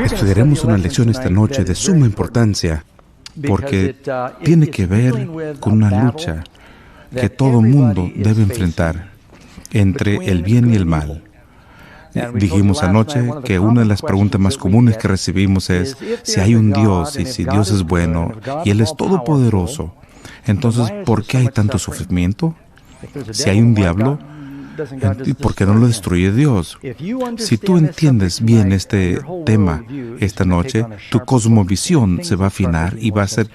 Estudiaremos una lección esta noche de suma importancia porque tiene que ver con una lucha que todo mundo debe enfrentar entre el bien y el mal. Dijimos anoche que una de las preguntas más comunes que recibimos es si hay un Dios y si Dios es bueno y Él es todopoderoso. Entonces, ¿por qué hay tanto sufrimiento? Si hay un diablo, ¿por qué no lo destruye Dios? Si tú entiendes bien este tema esta noche, tu cosmovisión se va a afinar y va a hacer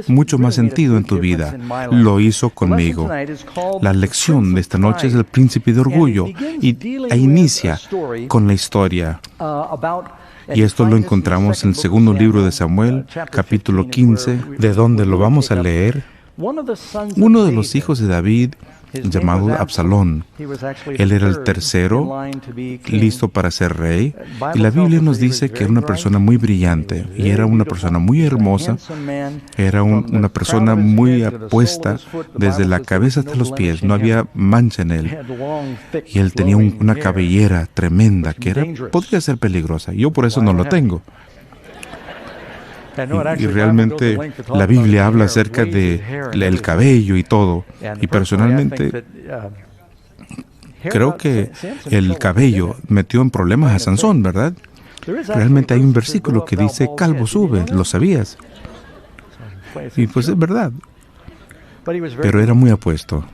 mucho más sentido en tu vida. Lo hizo conmigo. La lección de esta noche es el príncipe de orgullo e inicia con la historia. Y esto lo encontramos en el segundo libro de Samuel, capítulo 15, de donde lo vamos a leer. Uno de los hijos de David, llamado Absalón. Él era el tercero, listo para ser rey. Y la Biblia nos dice que era una persona muy brillante y era una persona muy hermosa. Era una persona muy apuesta desde la cabeza hasta los pies. No había mancha en él. Y él tenía una cabellera tremenda que podría ser peligrosa. Yo por eso no lo tengo. Y realmente la Biblia habla acerca del cabello y todo. Y personalmente creo que el cabello metió en problemas a Sansón, ¿verdad? Realmente hay un versículo que dice, calvo sube, ¿lo sabías? Y pues es verdad. Pero era muy apuesto,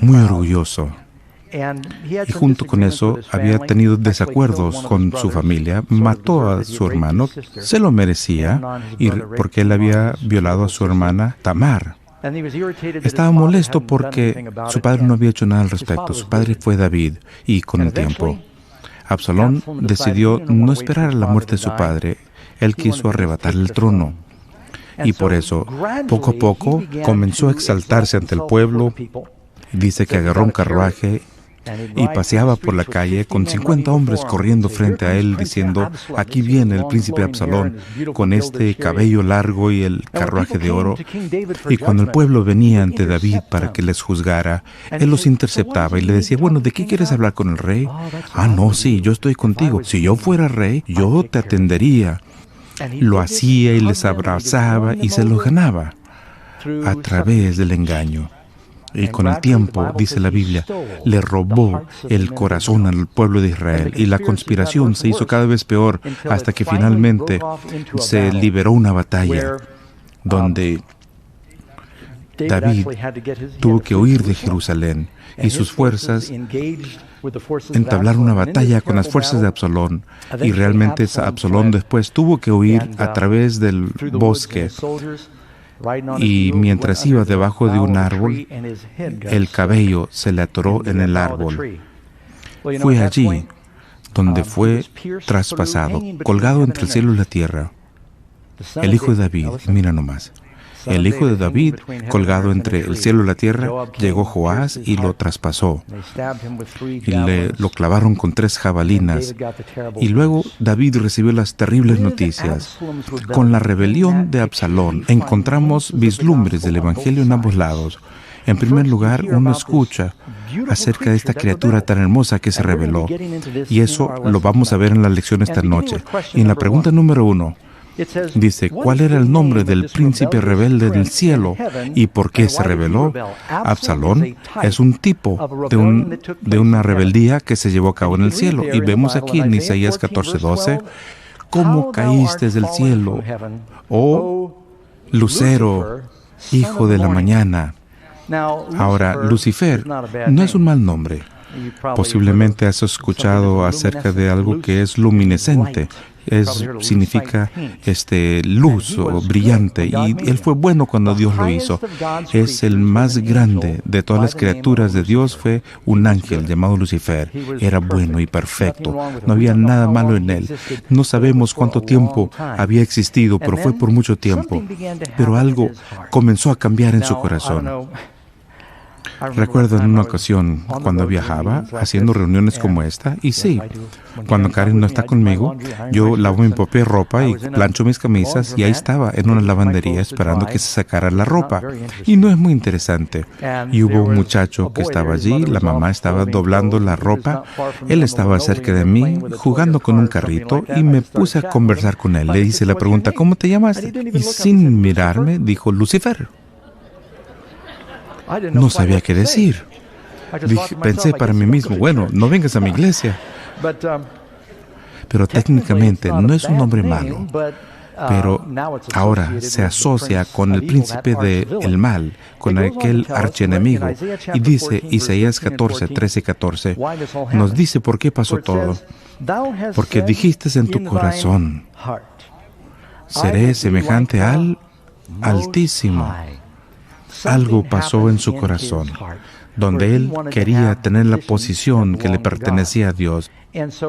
muy orgulloso. Y junto con eso había tenido desacuerdos con su familia, mató a su hermano, se lo merecía, porque él había violado a su hermana Tamar. Estaba molesto porque su padre no había hecho nada al respecto. Su padre fue David, y con el tiempo, Absalón decidió no esperar a la muerte de su padre. Él quiso arrebatarle el trono. Y por eso, poco a poco, comenzó a exaltarse ante el pueblo. Dice que agarró un carruaje y paseaba por la calle con 50 hombres corriendo frente a él diciendo, aquí viene el príncipe Absalón con este cabello largo y el carruaje de oro. Y cuando el pueblo venía ante David para que les juzgara, él los interceptaba y le decía, bueno, ¿de qué quieres hablar con el rey? Ah, no, sí, yo estoy contigo. Si yo fuera rey, yo te atendería. Lo hacía y les abrazaba y se los ganaba a través del engaño. Y con el tiempo, dice la Biblia, le robó el corazón al pueblo de Israel. Y la conspiración se hizo cada vez peor hasta que finalmente se liberó una batalla donde David tuvo que huir de Jerusalén y sus fuerzas entablaron una batalla con las fuerzas de Absalón. Y realmente Absalón después tuvo que huir a través del bosque. Y mientras iba debajo de un árbol, el cabello se le atoró en el árbol. Fue allí donde fue traspasado, colgado entre el cielo y la tierra. El hijo de David, mira nomás. El hijo de David, colgado entre el cielo y la tierra, llegó Joás y lo traspasó. Y lo clavaron con 3 jabalinas. Y luego David recibió las terribles noticias. Con la rebelión de Absalón encontramos vislumbres del Evangelio en ambos lados. En primer lugar, uno escucha acerca de esta criatura tan hermosa que se rebeló. Y eso lo vamos a ver en la lección esta noche. Y en la pregunta número 1, dice, ¿cuál era el nombre del príncipe rebelde del cielo y por qué se rebeló? Absalón es un tipo de una rebeldía que se llevó a cabo en el cielo. Y vemos aquí en Isaías 14:12, ¿cómo caíste del cielo, oh lucero, hijo de la mañana? Ahora, Lucifer no es un mal nombre. Posiblemente has escuchado acerca de algo que es luminescente. Significa luz o brillante, y él fue bueno cuando Dios lo hizo. Es el más grande de todas las criaturas de Dios. Fue un ángel llamado Lucifer. Era bueno y perfecto, no había nada malo en él. No sabemos cuánto tiempo había existido, pero fue por mucho tiempo. Pero algo comenzó a cambiar en su corazón. Recuerdo en una ocasión cuando viajaba haciendo reuniones como esta, y sí, cuando Karen no está conmigo, yo lavo mi propia ropa y plancho mis camisas, y ahí estaba en una lavandería esperando que se sacara la ropa. Y no es muy interesante. Y hubo un muchacho que estaba allí, la mamá estaba doblando la ropa, él estaba cerca de mí jugando con un carrito y me puse a conversar con él. Le hice la pregunta, ¿cómo te llamaste? Y sin mirarme dijo, Lucifer. No sabía qué decir. Pensé para mí mismo, bueno, no vengas a mi iglesia. Pero técnicamente no es un nombre malo. Pero ahora se asocia con el príncipe del mal, con aquel archienemigo. Y dice Isaías 14, 13, 14, nos dice por qué pasó todo. Porque dijiste en tu corazón, seré semejante al Altísimo. Algo pasó en su corazón, donde él quería tener la posición que le pertenecía a Dios.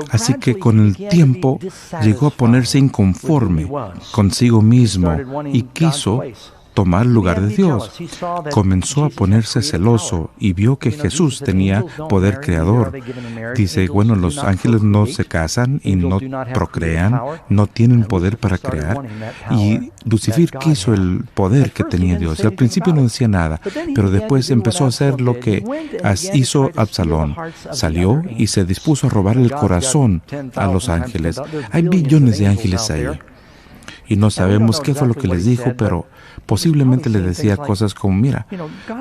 Así que con el tiempo llegó a ponerse inconforme consigo mismo y quiso tomar el lugar de Dios. Comenzó a ponerse celoso y vio que Jesús tenía poder creador. Dice, bueno, los ángeles no se casan y no procrean, no tienen poder para crear. Y Lucifer quiso el poder que tenía Dios. Y al principio no decía nada, pero después empezó a hacer lo que hizo Absalón. Salió y se dispuso a robar el corazón a los ángeles. Hay billones de ángeles ahí. Y no sabemos qué fue lo que les dijo, pero posiblemente le decía cosas como, mira,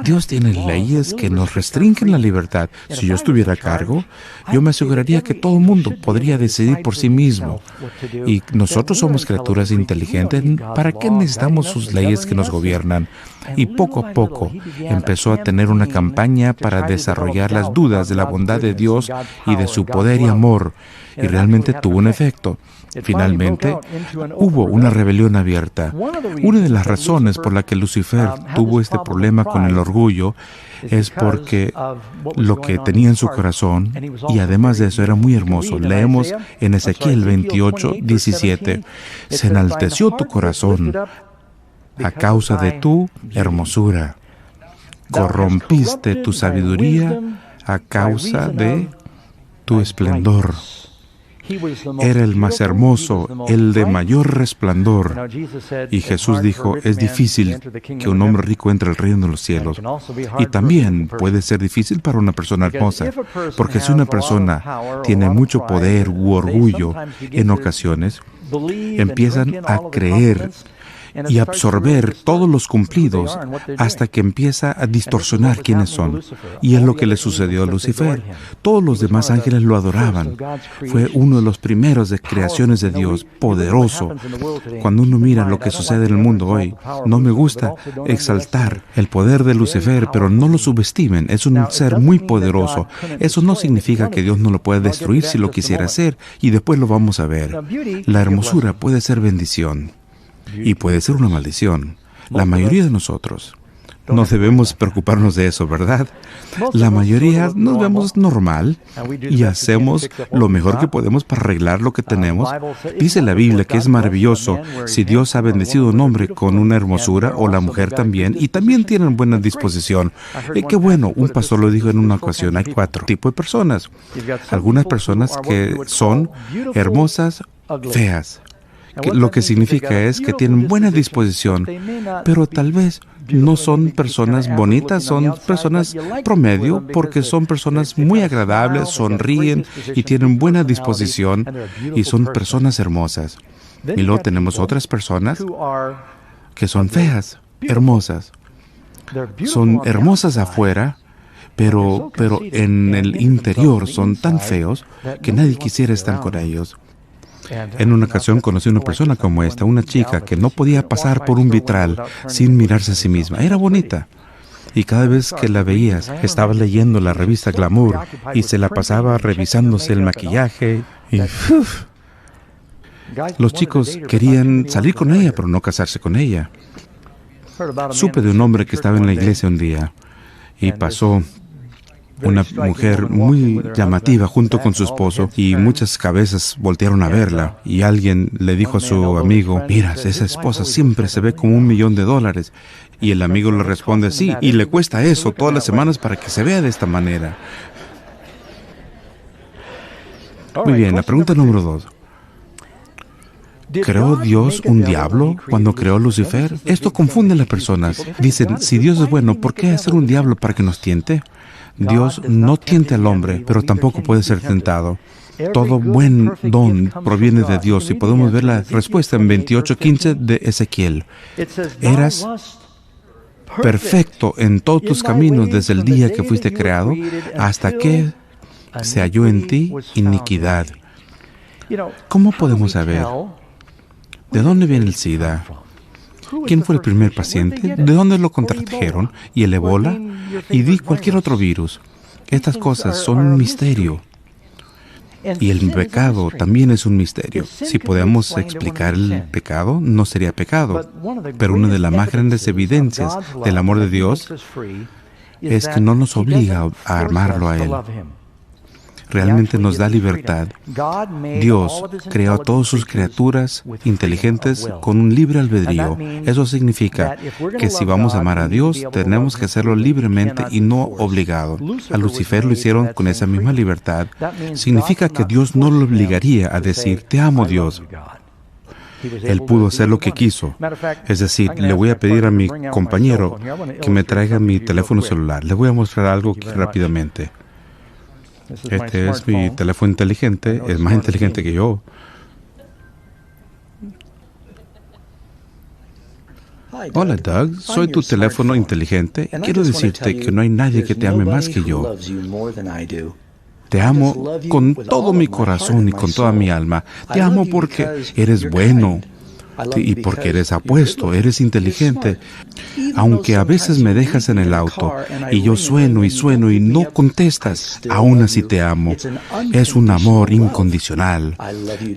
Dios tiene leyes que nos restringen la libertad. Si yo estuviera a cargo, yo me aseguraría que todo el mundo podría decidir por sí mismo. Y nosotros somos criaturas inteligentes. ¿Para qué necesitamos sus leyes que nos gobiernan? Y poco a poco empezó a tener una campaña para desarrollar las dudas de la bondad de Dios y de su poder y amor. Y realmente tuvo un efecto. Finalmente, hubo una rebelión abierta. Una de las razones por la que Lucifer tuvo este problema con el orgullo es porque lo que tenía en su corazón, y además de eso era muy hermoso. Leemos en Ezequiel 28, 17, se enalteció tu corazón a causa de tu hermosura. Corrompiste tu sabiduría a causa de tu esplendor. Era el más hermoso, el de mayor resplandor. Y Jesús dijo, es difícil que un hombre rico entre al reino de los cielos. Y también puede ser difícil para una persona hermosa, porque si una persona tiene mucho poder u orgullo, en ocasiones empiezan a creer y absorber todos los cumplidos hasta que empieza a distorsionar quiénes son. Y es lo que le sucedió a Lucifer. Todos los demás ángeles lo adoraban. Fue uno de los primeros de creaciones de Dios, poderoso. Cuando uno mira lo que sucede en el mundo hoy, no me gusta exaltar el poder de Lucifer, pero no lo subestimen. Es un ser muy poderoso. Eso no significa que Dios no lo pueda destruir si lo quisiera hacer, y después lo vamos a ver. La hermosura puede ser bendición. Y puede ser una maldición. La mayoría de nosotros no debemos preocuparnos de eso, ¿verdad? La mayoría nos vemos normal y hacemos lo mejor que podemos para arreglar lo que tenemos. Dice la Biblia que es maravilloso si Dios ha bendecido a un hombre con una hermosura, o la mujer también, y también tienen buena disposición. Qué bueno, un pastor lo dijo en una ocasión, hay 4 tipos de personas. Algunas personas que son hermosas, feas. Lo que significa es que tienen buena disposición, pero tal vez no son personas bonitas, son personas promedio, porque son personas muy agradables, sonríen y tienen buena disposición, y son personas hermosas. Y luego tenemos otras personas que son feas, hermosas. Son hermosas afuera, pero en el interior son tan feos que nadie quisiera estar con ellos. En una ocasión conocí a una persona como esta, una chica que no podía pasar por un vitral sin mirarse a sí misma. Era bonita. Y cada vez que la veías, estaba leyendo la revista Glamour y se la pasaba revisándose el maquillaje. Y los chicos querían salir con ella, pero no casarse con ella. Supe de un hombre que estaba en la iglesia un día y pasó una mujer muy llamativa junto con su esposo, y muchas cabezas voltearon a verla, y alguien le dijo a su amigo: mira, esa esposa siempre se ve como $1,000,000. Y el amigo le responde: sí, y le cuesta eso todas las semanas para que se vea de esta manera. Muy bien, la pregunta número 2. ¿Creó Dios un diablo cuando creó Lucifer? Esto confunde a las personas. Dicen, si Dios es bueno, ¿por qué hacer un diablo para que nos tiente? Dios no tiente al hombre, pero tampoco puede ser tentado. Todo buen don proviene de Dios, y podemos ver la respuesta en 28:15 de Ezequiel. Eras perfecto en todos tus caminos desde el día que fuiste creado hasta que se halló en ti iniquidad. ¿Cómo podemos saber? ¿De dónde viene el SIDA? ¿Quién fue el primer paciente? ¿De dónde lo contrajeron? ¿Y el ébola? Y di cualquier otro virus. Estas cosas son un misterio. Y el pecado también es un misterio. Si podemos explicar el pecado, no sería pecado. Pero una de las más grandes evidencias del amor de Dios es que no nos obliga a amarlo a Él. Realmente nos da libertad. Dios creó a todas sus criaturas inteligentes con un libre albedrío. Eso significa que si vamos a amar a Dios, tenemos que hacerlo libremente y no obligado. A Lucifer lo hicieron con esa misma libertad. Significa que Dios no lo obligaría a decir, te amo, Dios. Él pudo hacer lo que quiso. Es decir, le voy a pedir a mi compañero que me traiga mi teléfono celular. Le voy a mostrar algo aquí rápidamente. Este es mi teléfono inteligente, es más inteligente que yo. Hola, Doug, soy tu teléfono inteligente. Quiero decirte que no hay nadie que te ame más que yo. Te amo con todo mi corazón y con toda mi alma. Te amo porque eres bueno y porque eres apuesto, eres inteligente. Aunque a veces me dejas en el auto y yo sueno y no contestas, aún así te amo. Es un amor incondicional.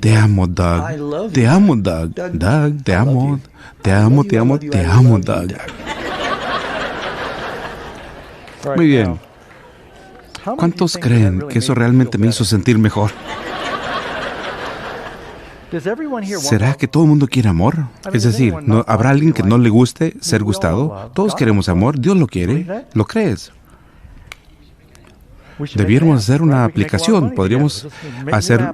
Te amo, Doug. Te amo, Doug. Doug, te amo. Te amo, te amo, te amo, Doug. Muy bien. ¿Cuántos creen que eso realmente me hizo sentir mejor? ¿Será que todo el mundo quiere amor? Es decir, ¿habrá alguien que no le guste ser gustado? Todos queremos amor. Dios lo quiere. ¿Lo crees? Debiéramos hacer una aplicación. Podríamos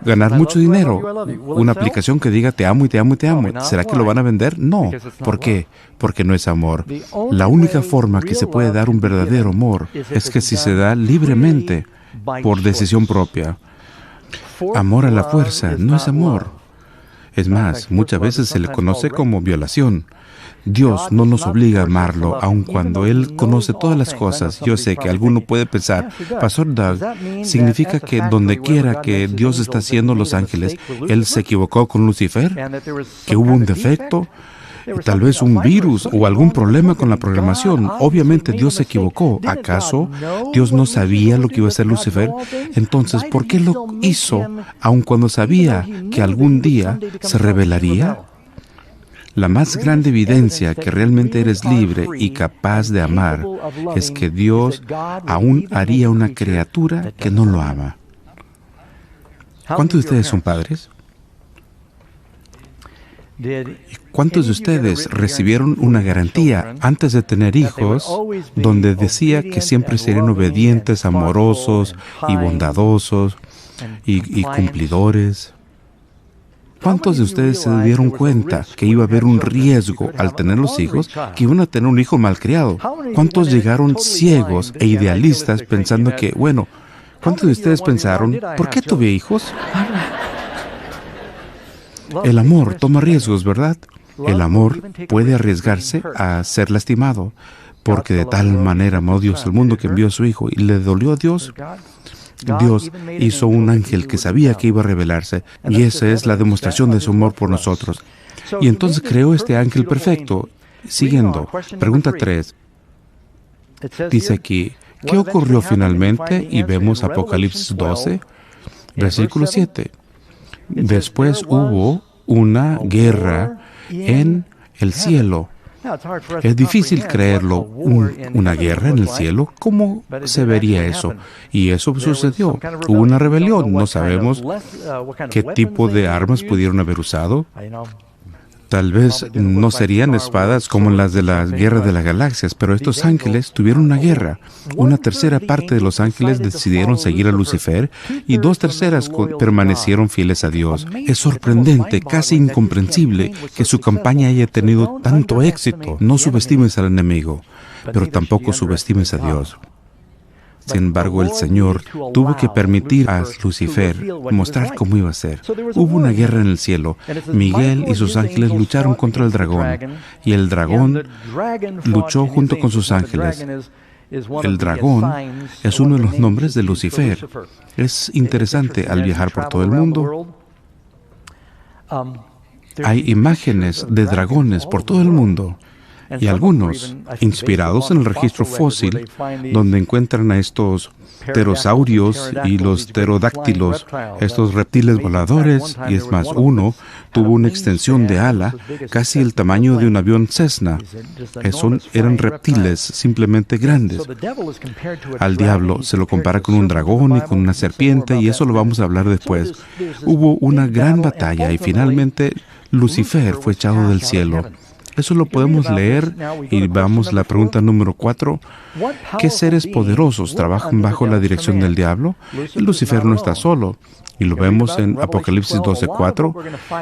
ganar mucho dinero. Una aplicación que diga te amo y te amo y te amo. ¿Será que lo van a vender? No. ¿Por qué? Porque no es amor. La única forma que se puede dar un verdadero amor es que si se da libremente, por decisión propia. Amor a la fuerza no es amor. Es más, muchas veces se le conoce como violación. Dios no nos obliga a amarlo, aun cuando Él conoce todas las cosas. Yo sé que alguno puede pensar, Pastor Doug, ¿significa que donde quiera que Dios está haciendo los ángeles, Él se equivocó con Lucifer? ¿Que hubo un defecto? Tal vez un virus o algún problema con la programación. Obviamente Dios se equivocó. ¿Acaso Dios no sabía lo que iba a hacer Lucifer? Entonces, ¿por qué lo hizo, aun cuando sabía que algún día se revelaría? La más grande evidencia que realmente eres libre y capaz de amar es que Dios aún haría una criatura que no lo ama. ¿Cuántos de ustedes son padres? ¿Cuántos de ustedes recibieron una garantía antes de tener hijos donde decía que siempre serían obedientes, amorosos y bondadosos y cumplidores? ¿Cuántos de ustedes se dieron cuenta que iba a haber un riesgo al tener los hijos, que iban a tener un hijo malcriado? ¿Cuántos llegaron ciegos e idealistas pensando que, bueno, ¿cuántos de ustedes pensaron, ¿por qué tuve hijos? El amor toma riesgos, ¿verdad? El amor puede arriesgarse a ser lastimado, porque de tal manera amó Dios al mundo que envió a su Hijo y le dolió a Dios. Dios hizo un ángel que sabía que iba a revelarse, y esa es la demostración de su amor por nosotros. Y entonces creó este ángel perfecto. Siguiendo, pregunta 3. Dice aquí, ¿qué ocurrió finalmente? Y vemos Apocalipsis 12, versículo 7. Después hubo una guerra en el cielo. Es difícil creerlo, una guerra en el cielo. ¿Cómo se vería eso? Y eso sucedió. Hubo una rebelión. No sabemos qué tipo de armas pudieron haber usado. Tal vez no serían espadas como las de la Guerra de las Galaxias, pero estos ángeles tuvieron una guerra. Una tercera parte de los ángeles decidieron seguir a Lucifer y 2/3 permanecieron fieles a Dios. Es sorprendente, casi incomprensible, que su campaña haya tenido tanto éxito. No subestimes al enemigo, pero tampoco subestimes a Dios. Sin embargo, el Señor tuvo que permitir a Lucifer mostrar cómo iba a ser. Hubo una guerra en el cielo. Miguel y sus ángeles lucharon contra el dragón, y el dragón luchó junto con sus ángeles. El dragón es uno de los nombres de Lucifer. Es interesante, al viajar por todo el mundo, hay imágenes de dragones por todo el mundo. Y algunos, inspirados en el registro fósil, donde encuentran a estos pterosaurios y los pterodáctilos, estos reptiles voladores, y es más, uno tuvo una extensión de ala casi el tamaño de un avión Cessna. Eran reptiles simplemente grandes. Al diablo se lo compara con un dragón y con una serpiente, y eso lo vamos a hablar después. Hubo una gran batalla y finalmente Lucifer fue echado del cielo. Eso lo podemos leer y vamos a la pregunta número 4. ¿Qué seres poderosos trabajan bajo la dirección del diablo? Lucifer no está solo. Y lo vemos en Apocalipsis 12:4.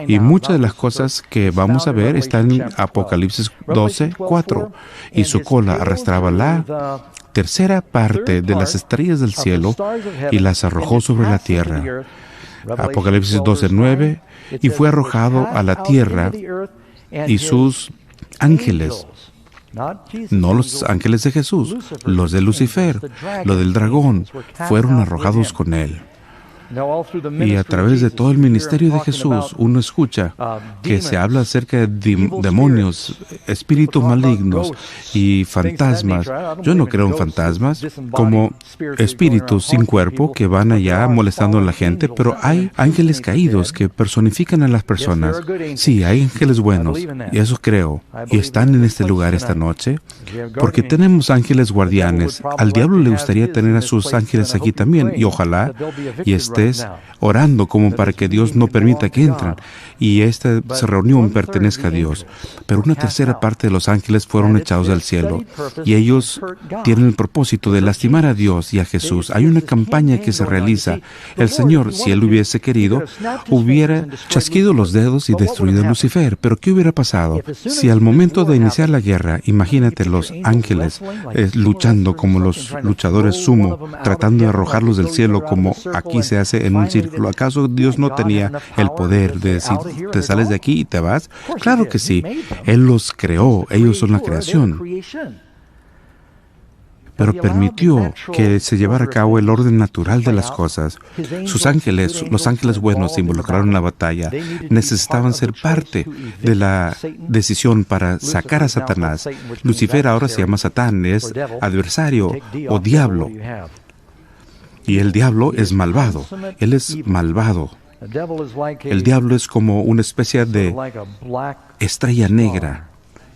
Y muchas de las cosas que vamos a ver están en Apocalipsis 12:4. Y su cola arrastraba la tercera parte de las estrellas del cielo y las arrojó sobre la tierra. Apocalipsis 12:9. Y fue arrojado a la tierra y sus ángeles, no los ángeles de Jesús, los de Lucifer, los del dragón, fueron arrojados con él. Y a través de todo el ministerio de Jesús, uno escucha que se habla acerca de demonios, espíritus malignos y fantasmas. Yo no creo en fantasmas como espíritus sin cuerpo que van allá molestando a la gente, pero hay ángeles caídos que personifican a las personas. Sí, hay ángeles buenos, y eso creo. Y están en este lugar esta noche, porque tenemos ángeles guardianes. Al diablo le gustaría tener a sus ángeles aquí también, y ojalá y estés orando como para que Dios no permita que entren y esta reunión pertenezca a Dios. Pero una tercera parte de los ángeles fueron echados del cielo y ellos tienen el propósito de lastimar a Dios y a Jesús. Hay una campaña que se realiza. El Señor, si Él hubiese querido, hubiera chasquido los dedos y destruido a Lucifer. Pero ¿qué hubiera pasado? Si al momento de iniciar la guerra, imagínate los ángeles luchando como los luchadores sumo, tratando de arrojarlos del cielo como aquí se hace en un círculo. ¿Acaso Dios no tenía el poder de decir, te sales de aquí y te vas? Claro que sí. Él los creó. Ellos son la creación. Pero permitió que se llevara a cabo el orden natural de las cosas. Sus ángeles, los ángeles buenos, se involucraron en la batalla. Necesitaban ser parte de la decisión para sacar a Satanás. Lucifer ahora se llama Satán, es adversario o diablo. Y el diablo es malvado. Él es malvado. El diablo es como una especie de estrella negra.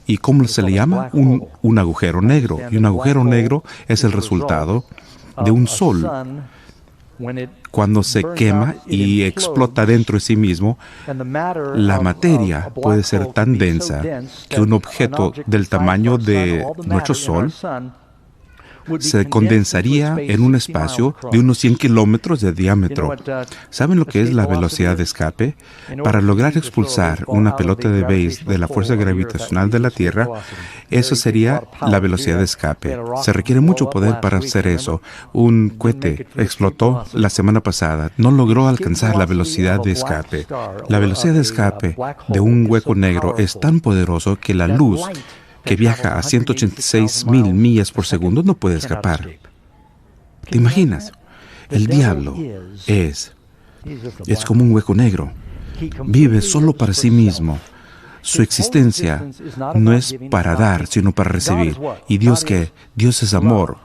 ¿Y cómo se le llama? Un agujero negro. Y un agujero negro es el resultado de un sol. Cuando se quema y explota dentro de sí mismo, la materia puede ser tan densa que un objeto del tamaño de nuestro Sol se condensaría en un espacio de unos 100 kilómetros de diámetro. ¿Saben lo que es la velocidad de escape? Para lograr expulsar una pelota de béis de la fuerza gravitacional de la Tierra, eso sería la velocidad de escape. Se requiere mucho poder para hacer eso. Un cohete explotó la semana pasada. No logró alcanzar la velocidad de escape. La velocidad de escape de un hueco negro es tan poderoso que la luz que viaja a 186,000 millas por segundo no puede escapar. ¿Te imaginas? El diablo es como un hueco negro. Vive solo para sí mismo. Su existencia no es para dar, sino para recibir. ¿Y Dios qué? Dios es amor.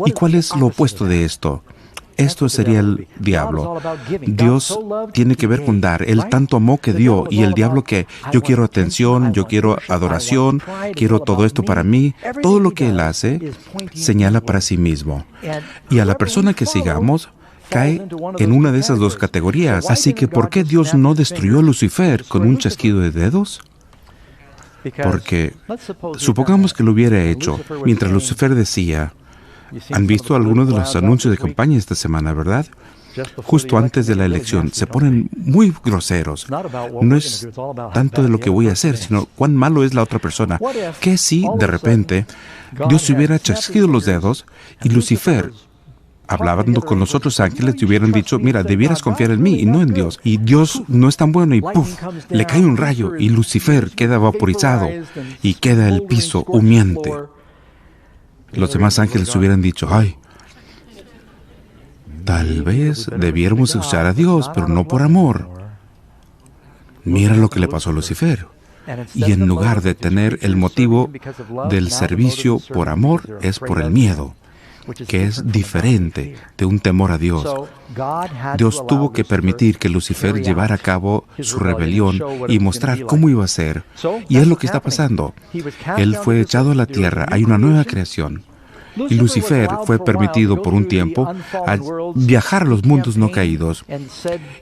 ¿Y cuál es lo opuesto de esto? esto sería el diablo. Dios tiene que ver con dar. Él tanto amó que dio, y el diablo que yo quiero atención, yo quiero adoración, quiero todo esto para mí. Todo lo que Él hace señala para sí mismo. Y a la persona que sigamos cae en una de esas dos categorías. Así que, ¿por qué Dios no destruyó a Lucifer con un chasquido de dedos? Porque supongamos que lo hubiera hecho mientras Lucifer decía, ¿han visto algunos de los anuncios de campaña esta semana, verdad? Justo antes de la elección, se ponen muy groseros. No es tanto de lo que voy a hacer, sino cuán malo es la otra persona. ¿Qué si, de repente, Dios hubiera chasquido los dedos y Lucifer, hablando con los otros ángeles, te hubieran dicho, mira, debieras confiar en mí y no en Dios. Y Dios no es tan bueno y ¡puf! Le cae un rayo y Lucifer queda vaporizado y queda el piso humeante. Los demás ángeles hubieran dicho, ay, tal vez debiéramos escuchar a Dios, pero no por amor. Mira lo que le pasó a Lucifer. Y en lugar de tener el motivo del servicio por amor, es por el miedo, que es diferente de un temor a Dios. Dios tuvo que permitir que Lucifer llevara a cabo su rebelión y mostrar cómo iba a ser. Y es lo que está pasando. Él fue echado a la tierra, hay una nueva creación. Y Lucifer fue permitido por un tiempo a viajar a los mundos no caídos.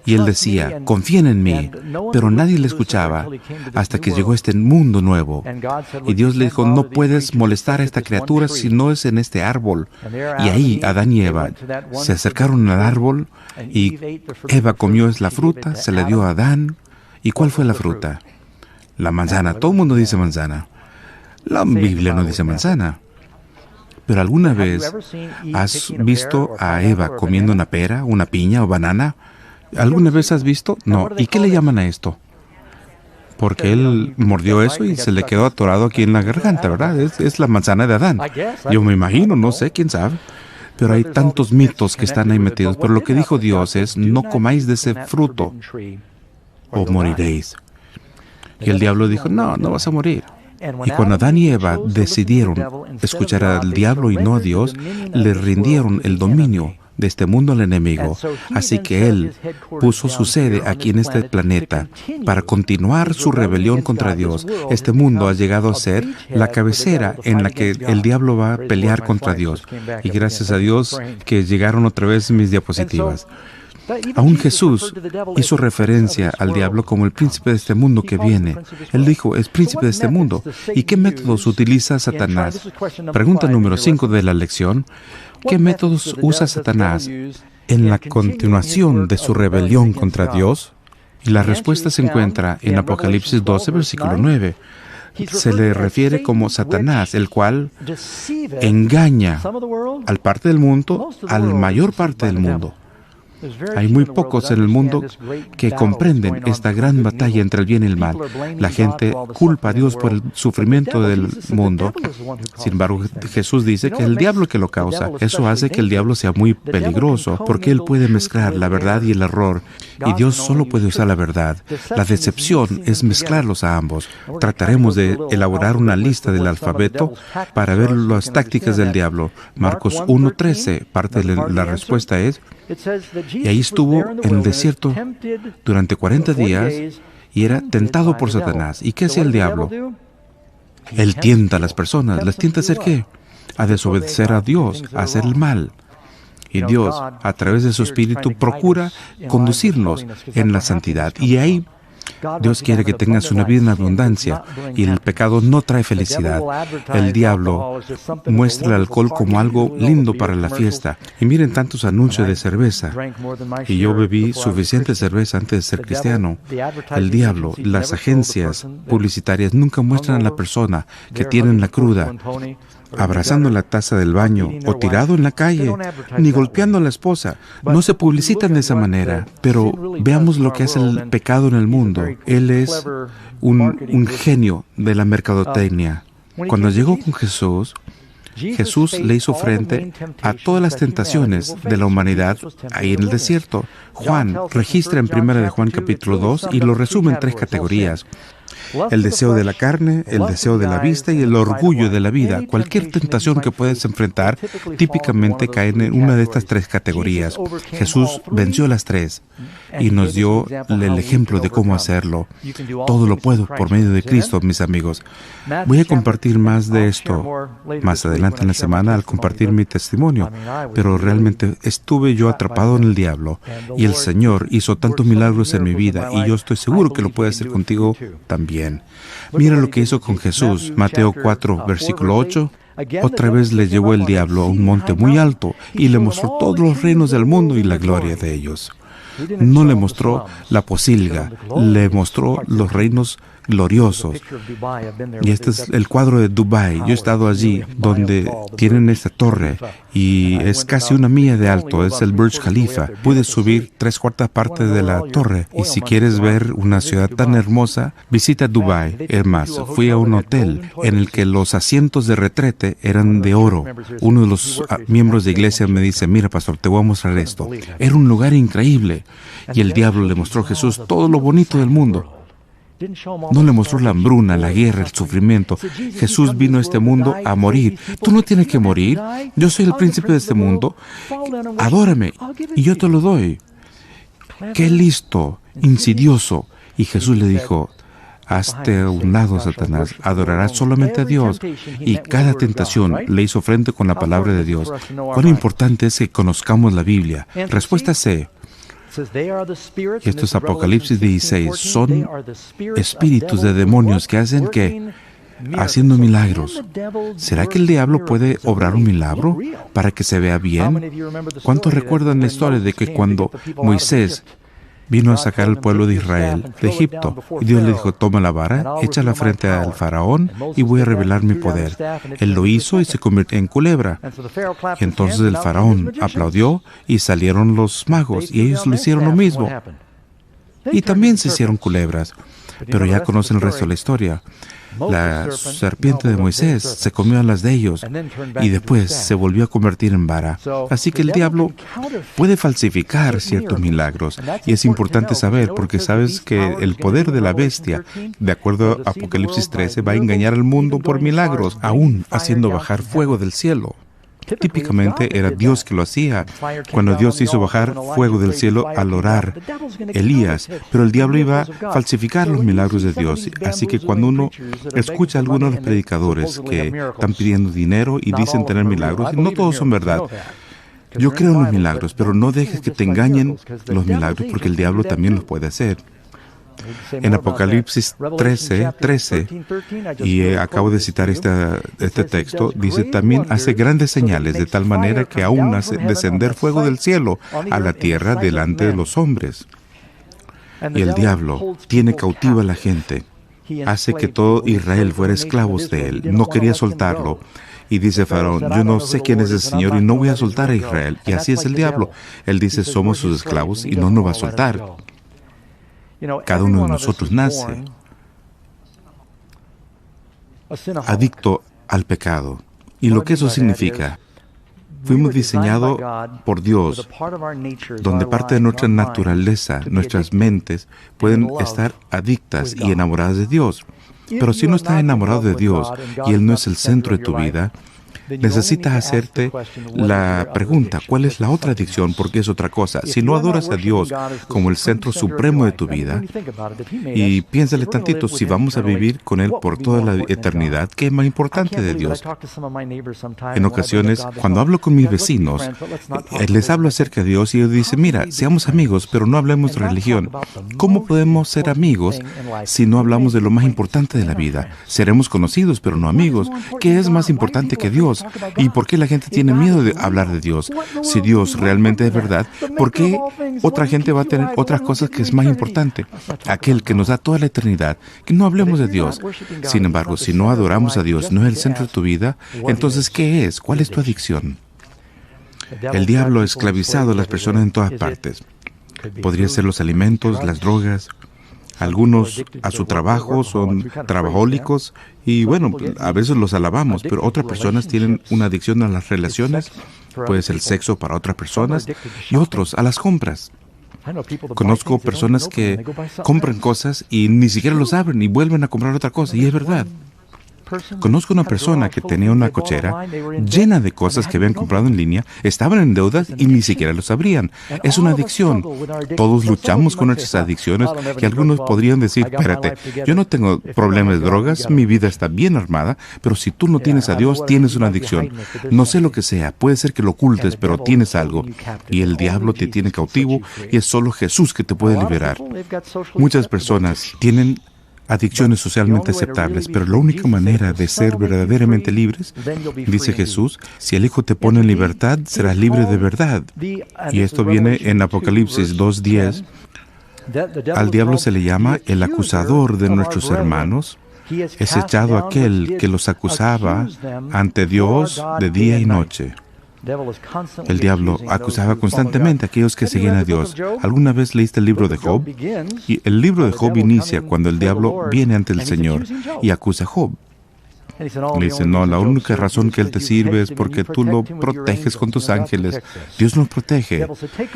Y él decía, confíen en mí, pero nadie le escuchaba hasta que llegó este mundo nuevo. Y Dios le dijo, no puedes molestar a esta criatura si no es en este árbol. Y ahí Adán y Eva se acercaron al árbol y Eva comió la fruta, se la dio a Adán. ¿Y cuál fue la fruta? La manzana. Todo el mundo dice manzana. La Biblia no dice manzana. ¿Pero alguna vez has visto a Eva comiendo una pera, una piña o banana? ¿Alguna vez has visto? No. ¿Y qué le llaman a esto? Porque él mordió eso y se le quedó atorado aquí en la garganta, ¿verdad? Es la manzana de Adán. Yo me imagino, no sé, quién sabe. Pero hay tantos mitos que están ahí metidos. Pero lo que dijo Dios es, no comáis de ese fruto o moriréis. Y el diablo dijo, no, no vas a morir. Y cuando Adán y Eva decidieron escuchar al diablo y no a Dios, le rindieron el dominio de este mundo al enemigo. Así que él puso su sede aquí en este planeta para continuar su rebelión contra Dios. Este mundo ha llegado a ser la cabecera en la que el diablo va a pelear contra Dios. Y gracias a Dios que llegaron otra vez mis diapositivas. Aún Jesús hizo referencia al diablo como el príncipe de este mundo que viene. Él dijo, es príncipe de este mundo. ¿Y qué métodos utiliza Satanás? Pregunta número 5 de la lección. ¿Qué métodos usa Satanás en la continuación de su rebelión contra Dios? Y la respuesta se encuentra en Apocalipsis 12, versículo 9. Se le refiere como Satanás, el cual engaña al parte del mundo, al mayor parte del mundo. Hay muy pocos en el mundo que comprenden esta gran batalla entre el bien y el mal. La gente culpa a Dios por el sufrimiento del mundo. Sin embargo, Jesús dice que es el diablo que lo causa. Eso hace que el diablo sea muy peligroso, porque él puede mezclar la verdad y el error. Y Dios solo puede usar la verdad. La decepción es mezclarlos a ambos. Trataremos de elaborar una lista del alfabeto para ver las tácticas del diablo. Marcos 1:13, parte de la respuesta es, y ahí estuvo en el desierto durante 40 días y era tentado por Satanás. ¿Y qué hacía el diablo? Él tienta a las personas. ¿Les tienta a hacer qué? A desobedecer a Dios, a hacer el mal. Y Dios, a través de su Espíritu, procura conducirnos en la santidad. Y ahí Dios quiere que tengas una vida en abundancia, y el pecado no trae felicidad. El diablo muestra el alcohol como algo lindo para la fiesta. Y miren tantos anuncios de cerveza. Y yo bebí suficiente cerveza antes de ser cristiano. El diablo, las agencias publicitarias nunca muestran a la persona que tiene la cruda, abrazando la taza del baño o tirado en la calle, ni golpeando a la esposa. No se publicitan de esa manera, pero veamos lo que hace el pecado en el mundo. Él es un genio de la mercadotecnia. Cuando llegó con Jesús, Jesús le hizo frente a todas las tentaciones de la humanidad ahí en el desierto. Juan registra en 1 de Juan capítulo 2 y lo resume en 3 categorías. El deseo de la carne, el deseo de la vista y el orgullo de la vida. Cualquier tentación que puedes enfrentar típicamente cae en una de estas tres categorías. Jesús venció las tres y nos dio el ejemplo de cómo hacerlo. Todo lo puedo por medio de Cristo, mis amigos. Voy a compartir más de esto más adelante en la semana al compartir mi testimonio, pero realmente estuve yo atrapado en el diablo y el Señor hizo tantos milagros en mi vida y yo estoy seguro que lo puede hacer contigo también. Mira lo que hizo con Jesús, Mateo 4, versículo 8. Otra vez le llevó el diablo a un monte muy alto y le mostró todos los reinos del mundo y la gloria de ellos. No le mostró la posilga, le mostró los reinos gloriosos. Y este es el cuadro de Dubái. Yo he estado allí, donde tienen esta torre y es casi 1 milla de alto, es el Burj Khalifa. Puedes subir 3/4 partes de la torre y si quieres ver una ciudad tan hermosa, visita Dubái. Es más, fui a un hotel en el que los asientos de retrete eran de oro. Uno de los miembros de iglesia me dice, mira pastor, te voy a mostrar esto. Era un lugar increíble y el diablo le mostró a Jesús todo lo bonito del mundo. No le mostró la hambruna, la guerra, el sufrimiento. Jesús vino a este mundo a morir. Tú no tienes que morir. Yo soy el príncipe de este mundo. Adórame y yo te lo doy. Qué listo, insidioso. Y Jesús le dijo, hazte a un lado, Satanás. Adorarás solamente a Dios. Y cada tentación le hizo frente con la palabra de Dios. Cuán importante es que conozcamos la Biblia. Respuesta C. Y esto es Apocalipsis 16. Son espíritus de demonios que hacen que haciendo milagros. ¿Será que el diablo puede obrar un milagro para que se vea bien? ¿Cuántos recuerdan la historia de que cuando Moisés vino a sacar al pueblo de Israel de Egipto? Y Dios le dijo, toma la vara, échala frente al faraón y voy a revelar mi poder. Él lo hizo y se convirtió en culebra. Y entonces el faraón aplaudió y salieron los magos y ellos lo hicieron lo mismo. Y también se hicieron culebras. Pero ya conocen el resto de la historia. La serpiente de Moisés se comió a las de ellos y después se volvió a convertir en vara. Así que el diablo puede falsificar ciertos milagros y es importante saber porque sabes que el poder de la bestia, de acuerdo a Apocalipsis 13, va a engañar al mundo por milagros, aún haciendo bajar fuego del cielo. Típicamente era Dios que lo hacía, cuando Dios hizo bajar fuego del cielo al orar Elías, pero el diablo iba a falsificar los milagros de Dios. Así que cuando uno escucha a algunos de los predicadores que están pidiendo dinero y dicen tener milagros, no todos son verdad. Yo creo en los milagros, pero no dejes que te engañen los milagros porque el diablo también los puede hacer. En Apocalipsis 13, y acabo de citar este texto, dice, también hace grandes señales de tal manera que aún hace descender fuego del cielo a la tierra delante de los hombres. Y el diablo tiene cautiva a la gente, hace que todo Israel fuera esclavos de él, no quería soltarlo. Y dice Faraón, yo no sé quién es el Señor y no voy a soltar a Israel. Y así es el diablo. Él dice, somos sus esclavos y no nos va a soltar. Cada uno de nosotros nace adicto al pecado. Y lo que eso significa, fuimos diseñados por Dios, donde parte de nuestra naturaleza, nuestras mentes, pueden estar adictas y enamoradas de Dios. Pero si no estás enamorado de Dios y Él no es el centro de tu vida, necesitas hacerte la pregunta, ¿cuál es la otra adicción? Porque es otra cosa. Si no adoras a Dios como el centro supremo de tu vida, y piénsale tantito, si vamos a vivir con Él por toda la eternidad, ¿qué es más importante de Dios? En ocasiones, cuando hablo con mis vecinos, les hablo acerca de Dios y ellos dicen, mira, seamos amigos, pero no hablemos de religión. ¿Cómo podemos ser amigos si no hablamos de lo más importante de la vida? Seremos conocidos, pero no amigos. ¿Qué es más importante que Dios? ¿Y por qué la gente tiene miedo de hablar de Dios? Si Dios realmente es verdad, ¿por qué otra gente va a tener otras cosas que es más importante? Aquel que nos da toda la eternidad, que no hablemos de Dios. Sin embargo, si no adoramos a Dios, no es el centro de tu vida, entonces, ¿qué es? ¿Cuál es tu adicción? El diablo ha esclavizado a las personas en todas partes. Podría ser los alimentos, las drogas. Algunos a su trabajo son trabajólicos y bueno, a veces los alabamos, pero otras personas tienen una adicción a las relaciones, puede ser el sexo para otras personas y otros a las compras. Conozco personas que compran cosas y ni siquiera los abren y vuelven a comprar otra cosa, y es verdad. Conozco una persona que tenía una cochera llena de cosas que habían comprado en línea, estaban en deudas y ni siquiera los abrían. Es una adicción. Todos luchamos con nuestras adicciones y algunos podrían decir, espérate, yo no tengo problemas de drogas, mi vida está bien armada, pero si tú no tienes a Dios, tienes una adicción. No sé lo que sea, puede ser que lo ocultes, pero tienes algo. Y el diablo te tiene cautivo y es solo Jesús que te puede liberar. Muchas personas tienen adicciones socialmente aceptables, pero la única manera de ser verdaderamente libres, dice Jesús, si el Hijo te pone en libertad, serás libre de verdad. Y esto viene en Apocalipsis 2:10. Al diablo se le llama el acusador de nuestros hermanos. Es echado aquel que los acusaba ante Dios de día y noche. El diablo acusaba constantemente a aquellos que seguían a Dios. ¿Alguna vez leíste el libro de Job? Y el libro de Job inicia cuando el diablo viene ante el Señor y acusa a Job. Le dice, no, la única razón que Él te sirve es porque tú lo proteges con tus ángeles. Dios nos protege.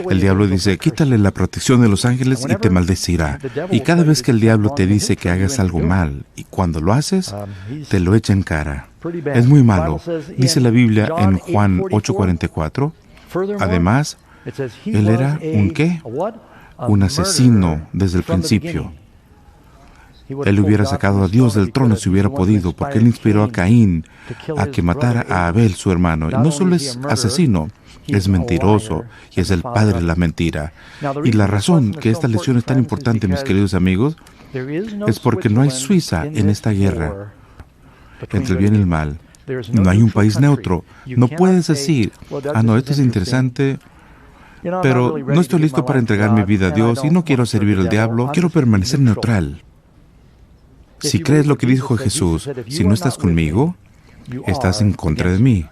El diablo dice, quítale la protección de los ángeles y te maldecirá. Y cada vez que el diablo te dice que hagas algo mal, y cuando lo haces, te lo echa en cara. Es muy malo. Dice la Biblia en Juan 8:44. Además, Él era un ¿qué? Un asesino desde el principio. Él hubiera sacado a Dios del trono si hubiera podido, porque Él inspiró a Caín a que matara a Abel, su hermano. Y no solo es asesino, es mentiroso y es el padre de la mentira. Y la razón que esta lección es tan importante, mis queridos amigos, es porque no hay Suiza en esta guerra entre el bien y el mal. No hay un país neutro. No puedes decir, no, esto es interesante, pero no estoy listo para entregar mi vida a Dios y no quiero servir al diablo, quiero permanecer neutral. Si crees lo que dijo Jesús, si no estás conmigo, estás en contra de mí.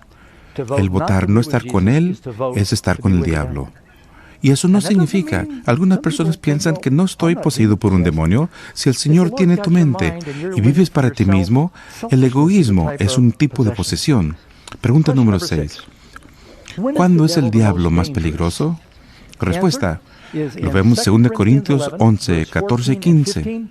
El votar no estar con Él es estar con el diablo. Y eso no significa, algunas personas piensan que no estoy poseído por un demonio. Si el Señor tiene tu mente y vives para ti mismo, el egoísmo es un tipo de posesión. Pregunta número 6. ¿Cuándo es el diablo más peligroso? Respuesta. Lo vemos en 2 Corintios 11, 14 y 15.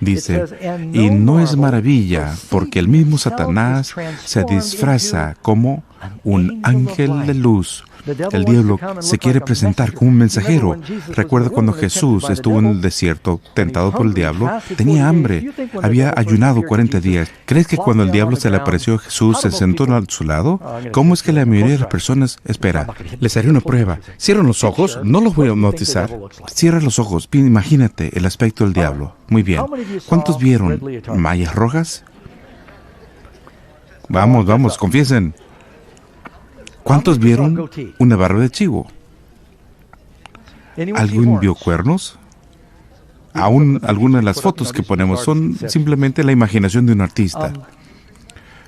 Dice, y no es maravilla, porque el mismo Satanás se disfraza como un ángel de luz. El diablo se quiere presentar como un mensajero. Recuerda cuando Jesús estuvo en el desierto, tentado por el diablo, tenía hambre, había ayunado 40 días. ¿Crees que cuando el diablo se le apareció a Jesús se sentó a su lado? ¿Cómo es que la mayoría de las personas, espera, les haré una prueba? Cierran los ojos, no los voy a hipnotizar. Cierra los ojos, imagínate el aspecto del diablo. Muy bien. ¿Cuántos vieron mallas rojas? Vamos, confiesen. ¿Cuántos vieron una barba de chivo? ¿Alguien vio cuernos? Aún algunas de las fotos que ponemos son simplemente la imaginación de un artista.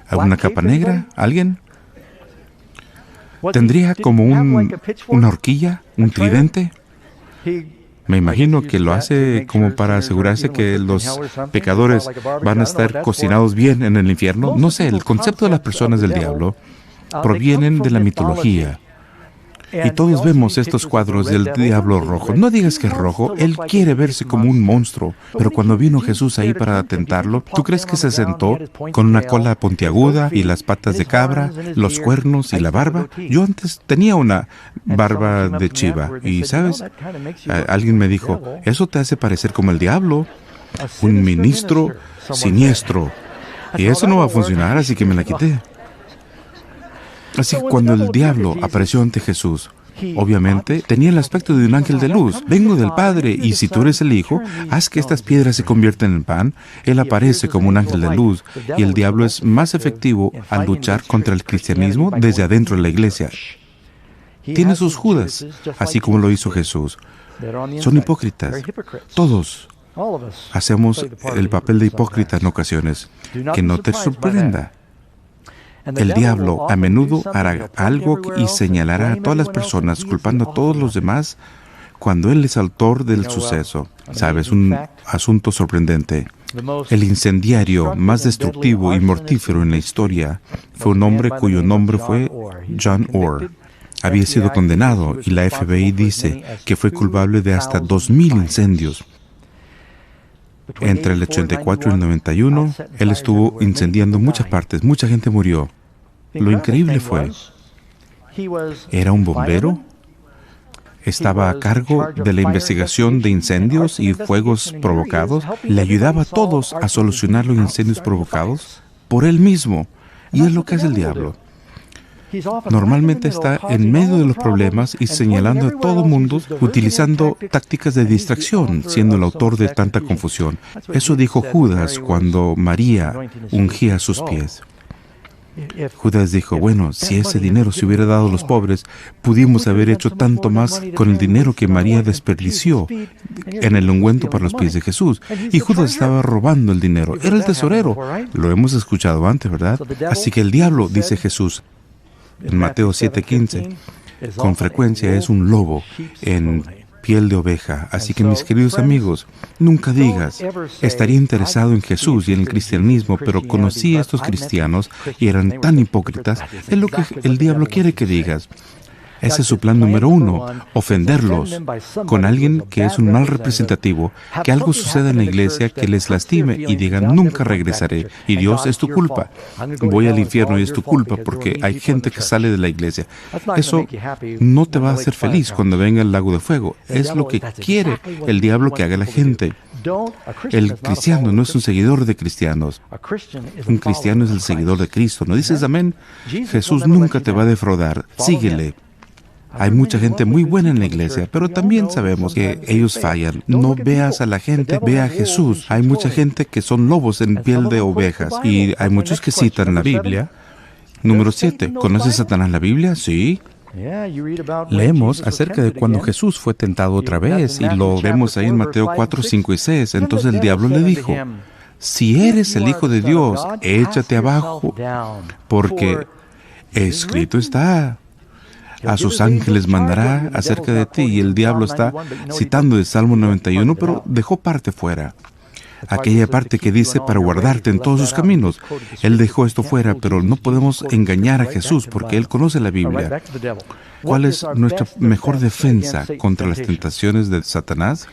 ¿Alguna capa negra? ¿Alguien? ¿Tendría como una horquilla? ¿Un tridente? Me imagino que lo hace como para asegurarse que los pecadores van a estar cocinados bien en el infierno. No sé, el concepto de las personas del diablo provienen de la mitología. Y todos vemos estos cuadros del diablo rojo. No digas que es rojo, él quiere verse como un monstruo. Pero cuando vino Jesús ahí para tentarlo, ¿tú crees que se sentó con una cola puntiaguda y las patas de cabra, los cuernos y la barba? Yo antes tenía una barba de chiva y, ¿sabes? Alguien me dijo, eso te hace parecer como el diablo, un ministro siniestro. Y eso no va a funcionar, así que me la quité. Así que cuando el diablo apareció ante Jesús, obviamente tenía el aspecto de un ángel de luz. Vengo del Padre, y si tú eres el Hijo, haz que estas piedras se conviertan en pan. Él aparece como un ángel de luz, y el diablo es más efectivo al luchar contra el cristianismo desde adentro de la iglesia. Tiene sus Judas, así como lo hizo Jesús. Son hipócritas. Todos hacemos el papel de hipócrita en ocasiones. Que no te sorprenda. El diablo a menudo hará algo y señalará a todas las personas, culpando a todos los demás, cuando él es autor del suceso. ¿Sabes? Un asunto sorprendente. El incendiario más destructivo y mortífero en la historia fue un hombre cuyo nombre fue John Orr. había sido condenado y la FBI dice que fue culpable de hasta 2,000 incendios. Entre el 84 y el 91, él estuvo incendiando muchas partes, mucha gente murió. Lo increíble fue, era un bombero, estaba a cargo de la investigación de incendios y fuegos provocados, le ayudaba a todos a solucionar los incendios provocados por él mismo. Y es lo que hace el diablo. Normalmente está en medio de los problemas y señalando a todo mundo, utilizando tácticas de distracción, siendo el autor de tanta confusión. Eso dijo Judas cuando María ungía sus pies. Judas dijo, bueno, si ese dinero se hubiera dado a los pobres, pudimos haber hecho tanto más con el dinero que María desperdició en el ungüento para los pies de Jesús. Y Judas estaba robando el dinero. Era el tesorero. Lo hemos escuchado antes, ¿verdad? Así que el diablo, dice Jesús en Mateo 7:15, con frecuencia es un lobo en piel de oveja. Así que, mis queridos amigos, nunca digas, estaría interesado en Jesús y en el cristianismo, pero conocí a estos cristianos y eran tan hipócritas. Es lo que el diablo quiere que digas. Ese es su plan número 1, ofenderlos con alguien que es un mal representativo, que algo suceda en la iglesia que les lastime y digan, nunca regresaré, y Dios es tu culpa. Voy al infierno y es tu culpa porque hay gente que sale de la iglesia. Eso no te va a hacer feliz cuando venga el lago de fuego. Es lo que quiere el diablo que haga la gente. El cristiano no es un seguidor de cristianos. Un cristiano es el seguidor de Cristo. ¿No dices amén? Jesús nunca te va a defraudar. Síguele. Hay mucha gente muy buena en la iglesia, pero también sabemos que ellos fallan. No veas a la gente, ve a Jesús. Hay mucha gente que son lobos en piel de ovejas y hay muchos que citan la Biblia. Número 7. ¿Conoces Satanás la Biblia? Sí. Leemos acerca de cuando Jesús fue tentado otra vez y lo vemos ahí en Mateo 4, 5 y 6. Entonces el diablo le dijo, si eres el Hijo de Dios, échate abajo, porque escrito está. A sus ángeles mandará acerca de ti. Y el diablo está citando el Salmo 91, pero dejó parte fuera. Aquella parte que dice para guardarte en todos sus caminos. Él dejó esto fuera, pero no podemos engañar a Jesús porque Él conoce la Biblia. ¿Cuál es nuestra mejor defensa contra las tentaciones de Satanás?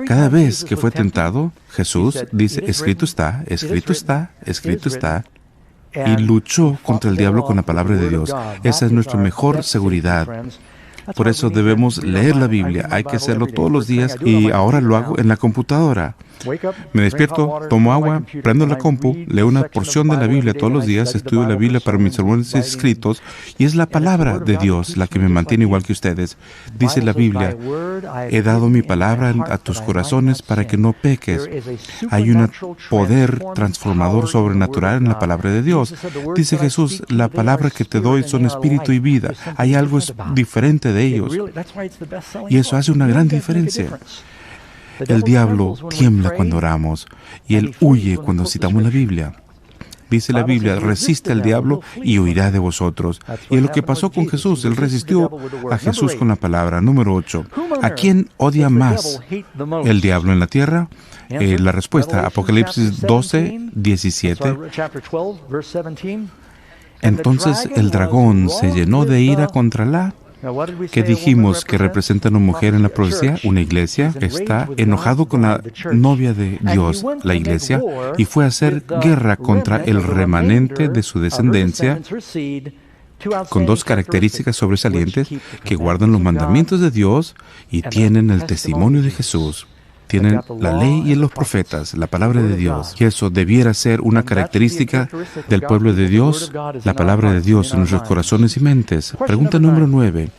Cada vez que fue tentado, Jesús dice, escrito está, escrito está, escrito está. Y luchó contra el diablo con la palabra de Dios. Esa es nuestra mejor seguridad. Por eso debemos leer la Biblia. Hay que hacerlo todos los días y ahora lo hago en la computadora. Me despierto, tomo agua, prendo la compu, leo una porción de la Biblia todos los días, estudio la Biblia para mis sermones escritos y es la palabra de Dios la que me mantiene igual que ustedes. Dice la Biblia, he dado mi palabra a tus corazones para que no peques. Hay un poder transformador sobrenatural en la palabra de Dios. Dice Jesús, la palabra que te doy son espíritu y vida. Hay algo diferente de ellos. Y eso hace una gran diferencia. El diablo tiembla cuando oramos y él huye cuando citamos la Biblia. Dice la Biblia, resiste al diablo y huirá de vosotros. Y es lo que pasó con Jesús. Él resistió a Jesús con la palabra. Número 8. ¿A quién odia más el diablo en la tierra? La respuesta, Apocalipsis 12, 17. Entonces el dragón se llenó de ira contra la... ¿Qué dijimos que representa una mujer en la profecía? Una iglesia. Está enojado con la novia de Dios, la iglesia, y fue a hacer guerra contra el remanente de su descendencia, con dos características sobresalientes, que guardan los mandamientos de Dios y tienen el testimonio de Jesús. Tienen la ley y los profetas, la palabra de Dios. Y eso debiera ser una característica del pueblo de Dios, la palabra de Dios en nuestros corazones y mentes. Pregunta número 9.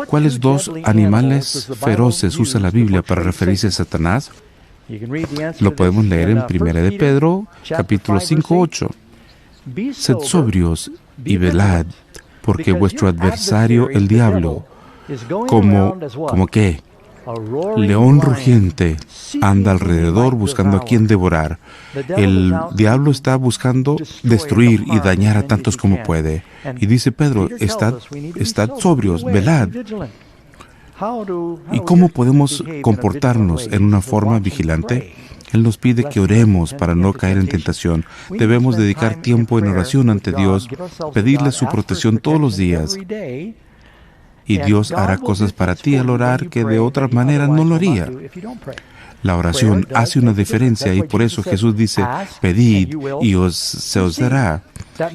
¿Cuáles dos animales feroces usa la Biblia para referirse a Satanás? Lo podemos leer en 1 de Pedro, capítulo 5, 8. Sed sobrios y velad, porque vuestro adversario, el diablo, ¿como qué? León rugiente anda alrededor buscando a quien devorar. El diablo está buscando destruir y dañar a tantos como puede. Y dice Pedro, estad sobrios, velad. ¿Y cómo podemos comportarnos en una forma vigilante? Él nos pide que oremos para no caer en tentación. Debemos dedicar tiempo en oración ante Dios, pedirle su protección todos los días. Y Dios hará cosas para ti al orar que de otra manera no lo haría. La oración hace una diferencia y por eso Jesús dice, pedid y se os dará.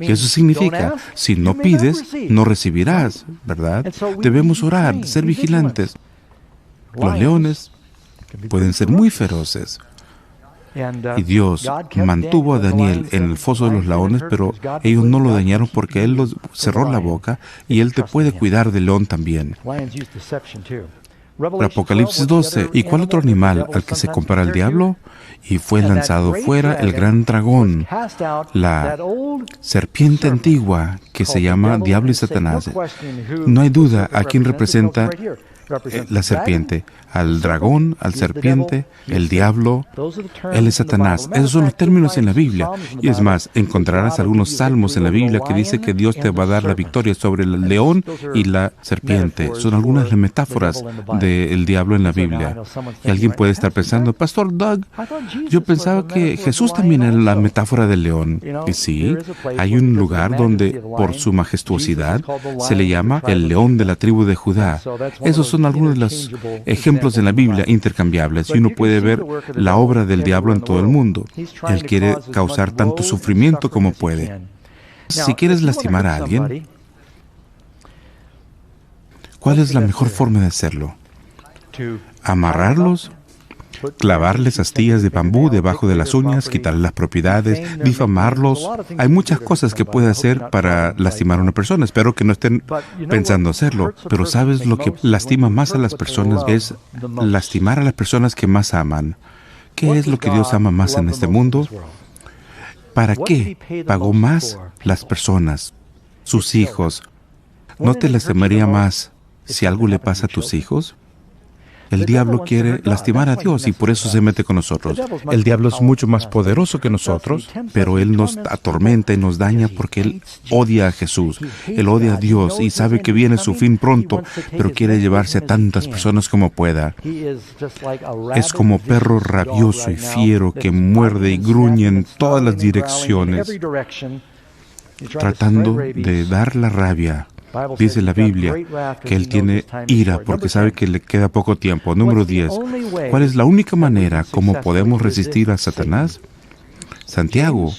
Y eso significa, si no pides, no recibirás, ¿verdad? Debemos orar, ser vigilantes. Los leones pueden ser muy feroces. Y Dios mantuvo a Daniel en el foso de los leones, pero ellos no lo dañaron porque Él los cerró la boca y Él te puede cuidar del león también. Apocalipsis 12. ¿Y cuál otro animal al que se compara el diablo? Y fue lanzado fuera el gran dragón, la serpiente antigua que se llama Diablo y Satanás. No hay duda a quién representa la serpiente, al dragón, al serpiente, el diablo, él es Satanás. Esos son los términos en la Biblia. Y es más, encontrarás algunos salmos en la Biblia que dice que Dios te va a dar la victoria sobre el león y la serpiente. Son algunas de las metáforas del diablo en la Biblia. Y alguien puede estar pensando, Pastor Doug, yo pensaba que Jesús también era la metáfora del león. Y sí, hay un lugar donde, por su majestuosidad, se le llama el león de la tribu de Judá. Esos son algunos de los ejemplos en la Biblia intercambiables y uno puede ver la obra del diablo en todo el mundo. Él quiere causar tanto sufrimiento como puede. Si quieres lastimar a alguien, ¿cuál es la mejor forma de hacerlo? ¿Amarrarlos? Clavarles astillas de bambú debajo de las uñas, quitarles las propiedades, difamarlos. Hay muchas cosas que puede hacer para lastimar a una persona. Espero que no estén pensando hacerlo. Pero ¿sabes lo que lastima más a las personas? Es lastimar a las personas que más aman. ¿Qué es lo que Dios ama más en este mundo? ¿Para qué pagó más las personas, sus hijos? ¿No te lastimaría más si algo le pasa a tus hijos? El diablo quiere lastimar a Dios y por eso se mete con nosotros. El diablo es mucho más poderoso que nosotros, pero él nos atormenta y nos daña porque él odia a Jesús. Él odia a Dios y sabe que viene su fin pronto, pero quiere llevarse a tantas personas como pueda. Es como perro rabioso y fiero que muerde y gruñe en todas las direcciones, tratando de dar la rabia. Dice la Biblia que Él tiene ira porque sabe que le queda poco tiempo. Número 10. ¿Cuál es la única manera como podemos resistir a Satanás? Santiago.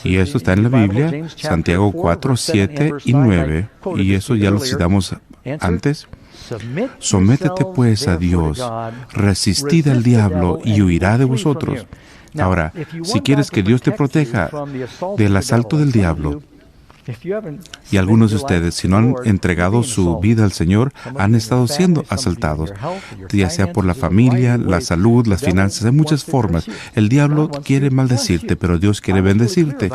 Y eso está en la Biblia. Santiago 4, 7 y 9. Y eso ya lo citamos antes. Sométete pues a Dios, resistid al diablo y huirá de vosotros. Ahora, si quieres que Dios te proteja del asalto del diablo, y algunos de ustedes, si no han entregado su vida al Señor, han estado siendo asaltados, ya sea por la familia, la salud, las finanzas, hay muchas formas. El diablo quiere maldecirte, pero Dios quiere bendecirte.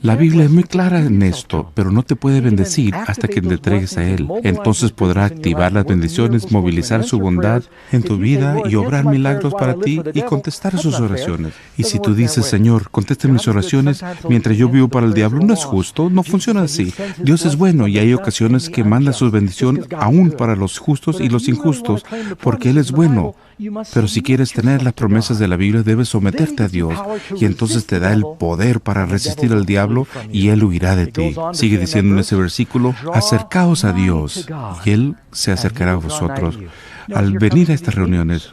La Biblia es muy clara en esto, pero no te puede bendecir hasta que te entregues a Él. Entonces podrá activar las bendiciones, movilizar su bondad en tu vida y obrar milagros para ti y contestar sus oraciones. Y si tú dices, Señor, contesta mis oraciones mientras yo vivo para el diablo, no es justo, no funciona así. Dios es bueno y hay ocasiones que manda su bendición aún para los justos y los injustos, porque Él es bueno. Pero si quieres tener las promesas de la Biblia, debes someterte a Dios y entonces te da el poder para resistir al diablo y Él huirá de ti. Sigue diciendo en ese versículo, acercaos a Dios y Él se acercará a vosotros. Al venir a estas reuniones,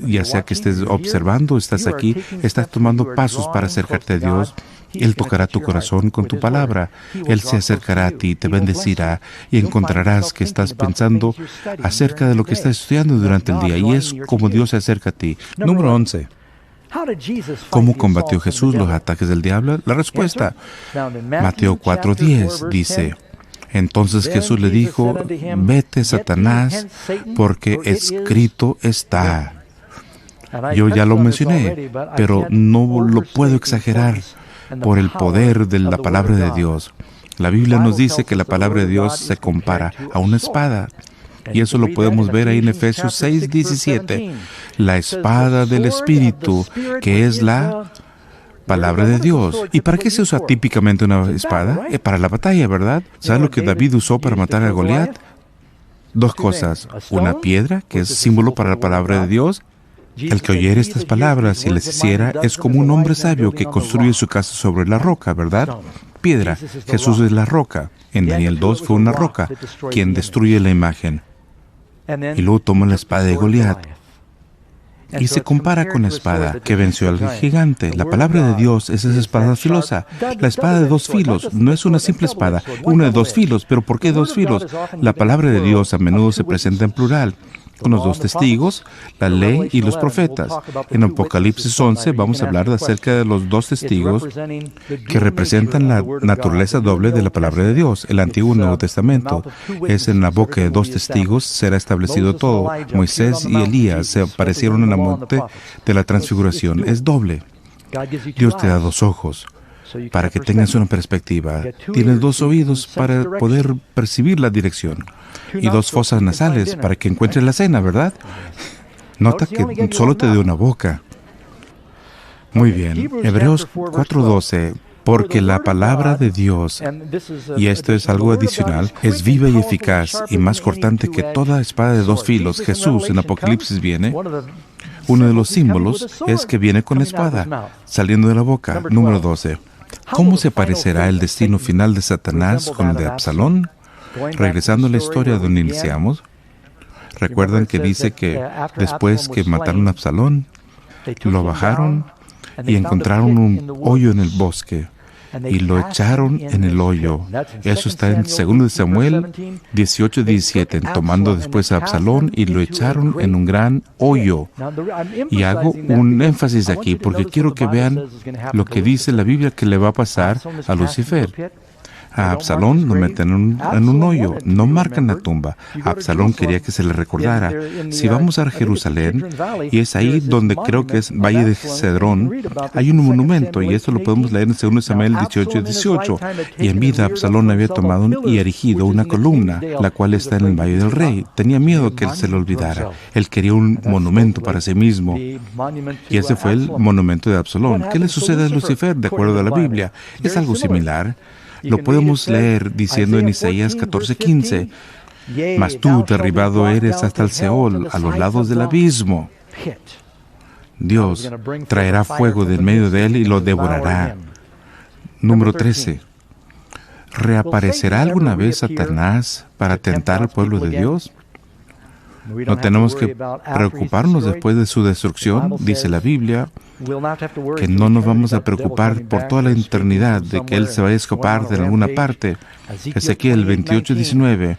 ya sea que estés observando, estás aquí, estás tomando pasos para acercarte a Dios. Él tocará tu corazón con tu palabra. Él se acercará a ti, te bendecirá y encontrarás que estás pensando acerca de lo que estás estudiando durante el día. Y es como Dios se acerca a ti. Número 11. ¿Cómo combatió Jesús los ataques del diablo? La respuesta, Mateo 4:10 dice, entonces Jesús le dijo, vete, Satanás, porque escrito está. Yo ya lo mencioné, pero no lo puedo exagerar por el poder de la palabra de Dios. La Biblia nos dice que la palabra de Dios se compara a una espada. Y eso lo podemos ver ahí en Efesios 6:17. La espada del Espíritu, que es la palabra de Dios. ¿Y para qué se usa típicamente una espada? Para la batalla, ¿verdad? ¿Sabes lo que David usó para matar a Goliat? Dos cosas. Una piedra, que es símbolo para la palabra de Dios. El que oyere estas palabras y les hiciera es como un hombre sabio que construye su casa sobre la roca, ¿verdad? piedra. Jesús es la roca. En Daniel 2 fue una roca quien destruye la imagen. Y luego toma la espada de Goliat y se compara con la espada que venció al gigante. La palabra de Dios es esa espada filosa. La espada de dos filos no es una simple espada, una de dos filos. ¿Pero por qué dos filos? La palabra de Dios a menudo se presenta en plural, con los dos testigos, la ley y los profetas. En Apocalipsis 11 vamos a hablar acerca de los dos testigos que representan la naturaleza doble de la palabra de Dios. El Antiguo y Nuevo Testamento es en la boca de dos testigos será establecido todo. Moisés y Elías se aparecieron en el monte de la transfiguración. Es doble. Dios te da dos ojos para que tengas una perspectiva. Tienes dos oídos para poder percibir la dirección. Y dos fosas nasales para que encuentres la cena, ¿verdad? Nota que solo te dio una boca. Muy bien. Hebreos 4:12. Porque la palabra de Dios, y esto es algo adicional, es viva y eficaz y más cortante que toda espada de dos filos. Jesús en Apocalipsis viene. Uno de los símbolos es que viene con la espada, saliendo de la boca. Número 12. ¿Cómo se parecerá el destino final de Satanás con el de Absalón? Regresando a la historia donde iniciamos, recuerdan que dice que después que mataron a Absalón, lo bajaron y encontraron un hoyo en el bosque y lo echaron en el hoyo. Eso está en 2 Samuel 18:17, tomando después a Absalón y lo echaron en un gran hoyo. Y hago un énfasis aquí porque quiero que vean lo que dice la Biblia que le va a pasar a Lucifer. A Absalón lo meten en un hoyo, no marcan la tumba. Absalón quería que se le recordara. Si vamos a Jerusalén, y es ahí donde creo que es Valle de Cedrón, hay un monumento, y esto lo podemos leer en 2 Samuel 18:18. Y en vida Absalón había tomado y erigido una columna, la cual está en el Valle del Rey. Tenía miedo que él se le olvidara. Él quería un monumento para sí mismo. Y ese fue el monumento de Absalón. ¿Qué le sucede a Lucifer de acuerdo a la Biblia? Es algo similar. Lo podemos leer diciendo en Isaías 14:15, mas tú derribado eres hasta el Seol, a los lados del abismo. Dios traerá fuego de en medio de él y lo devorará. Número 13. ¿Reaparecerá alguna vez Satanás para tentar al pueblo de Dios? No tenemos que preocuparnos después de su destrucción, dice la Biblia, que no nos vamos a preocupar por toda la eternidad de que Él se vaya a escapar de alguna parte. Ezequiel 28:19,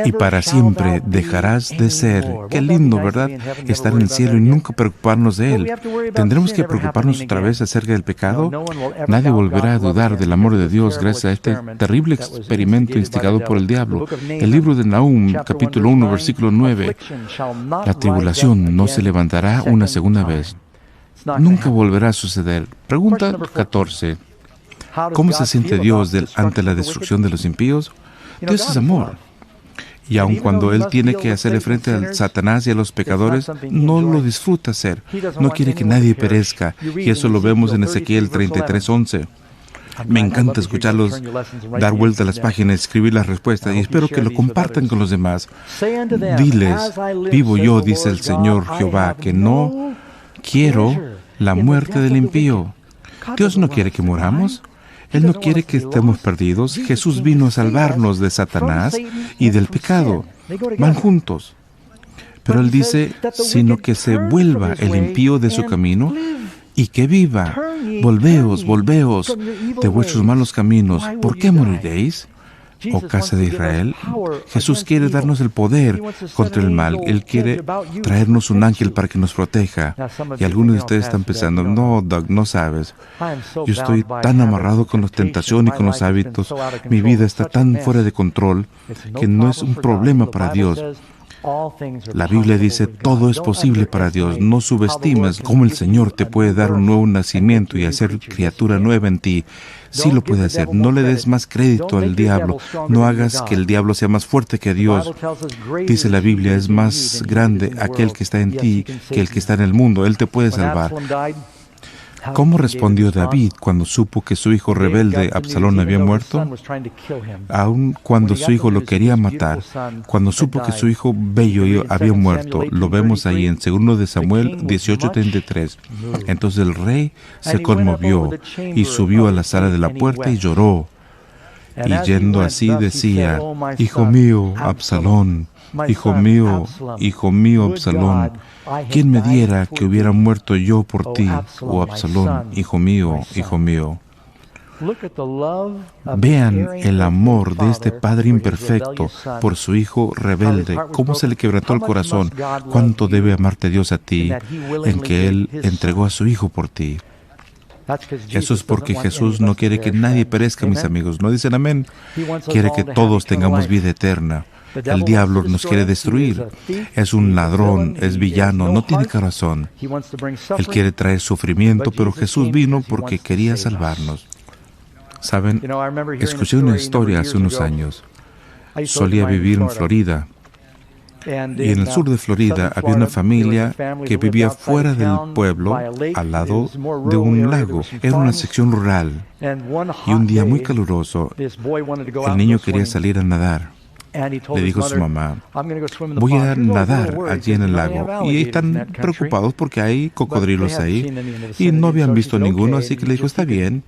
y para siempre dejarás de ser. Qué lindo, ¿verdad? Estar en el cielo y nunca preocuparnos de Él. ¿Tendremos que preocuparnos otra vez acerca del pecado? Nadie volverá a dudar del amor de Dios gracias a este terrible experimento instigado por el diablo. El libro de Nahum, capítulo 1, versículo 9, la tribulación no se levantará una segunda vez. Nunca volverá a suceder. Pregunta 14. ¿Cómo se siente Dios ante la destrucción de los impíos? Dios es amor. Y aun cuando Él tiene que hacerle frente a Satanás y a los pecadores, no lo disfruta hacer. No quiere que nadie perezca. Y eso lo vemos en Ezequiel 33:11. Me encanta escucharlos dar vuelta a las páginas, escribir las respuestas, y espero que lo compartan con los demás. Diles, vivo yo, dice el Señor Jehová, que no quiero la muerte del impío. Dios no quiere que muramos. Él no quiere que estemos perdidos. Jesús vino a salvarnos de Satanás y del pecado. Van juntos. Pero Él dice, sino que se vuelva el impío de su camino y que viva. Volveos, volveos de vuestros malos caminos. ¿Por qué moriréis? Oh casa de Israel, Jesús quiere darnos el poder contra el mal. Él quiere traernos un ángel para que nos proteja. Y algunos de ustedes están pensando, no, Doug, no sabes. Yo estoy tan amarrado con la tentación y con los hábitos. Mi vida está tan fuera de control que no es un problema para Dios. La Biblia dice, todo es posible para Dios. No subestimes cómo el Señor te puede dar un nuevo nacimiento y hacer criatura nueva en ti. Sí lo puede hacer. No le des más crédito al diablo. No hagas que el diablo sea más fuerte que Dios. Dice la Biblia, es más grande aquel que está en ti que el que está en el mundo. Él te puede salvar. ¿Cómo respondió David cuando supo que su hijo rebelde Absalón había muerto? Aun cuando su hijo lo quería matar, cuando supo que su hijo bello había muerto, lo vemos ahí en 2 Samuel 18:33. Entonces el rey se conmovió y subió a la sala de la puerta y lloró. Y yendo así decía: Hijo mío, Absalón, hijo mío, Absalón, ¿quién me diera que hubiera muerto yo por ti, oh Absalón, hijo mío, hijo mío? Vean el amor de este padre imperfecto por su hijo rebelde, cómo se le quebrantó el corazón, cuánto debe amarte Dios a ti, en que Él entregó a su hijo por ti. Eso es porque Jesús no quiere que nadie perezca, mis amigos. ¿No dicen amén? Quiere que todos tengamos vida eterna. El diablo nos quiere destruir. Es un ladrón, es villano, no tiene corazón. Él quiere traer sufrimiento, pero Jesús vino porque quería salvarnos. Saben, escuché una historia hace unos años. Solía vivir en Florida. Y en el sur de Florida había una familia que vivía fuera del pueblo, al lado de un lago. Era una sección rural. Y un día muy caluroso, el niño quería salir a nadar. Le dijo a su mamá: voy a nadar allí en el lago. Y están preocupados porque hay cocodrilos ahí. Y no habían visto ninguno, así que le dijo: está bien.